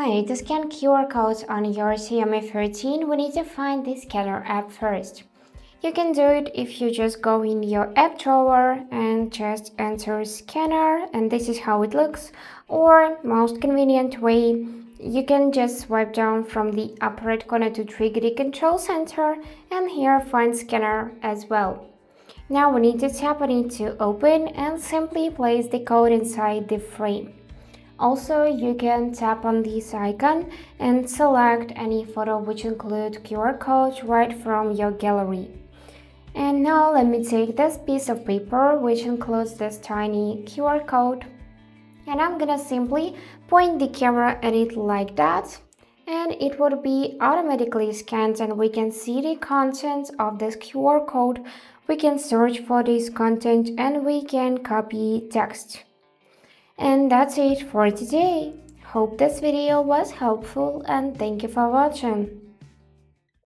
Alright, to scan QR codes on your Xiaomi 13, we need to find the scanner app first. You can do it if you just go in your app drawer and just enter scanner, and this is how it looks. Or, most convenient way, you can just swipe down from the upper right corner to trigger the control center, and here find scanner as well. Now we need to tap on it to open and simply place the code inside the frame. Also, you can tap on this icon and select any photo which include QR codes right from your gallery. And now let me take this piece of paper which includes this tiny QR code, and I'm gonna simply point the camera at it like that, and it would be automatically scanned and we can see the content of this QR code. We can search for this content and we can copy text. And that's it for today. Hope this video was helpful and thank you for watching.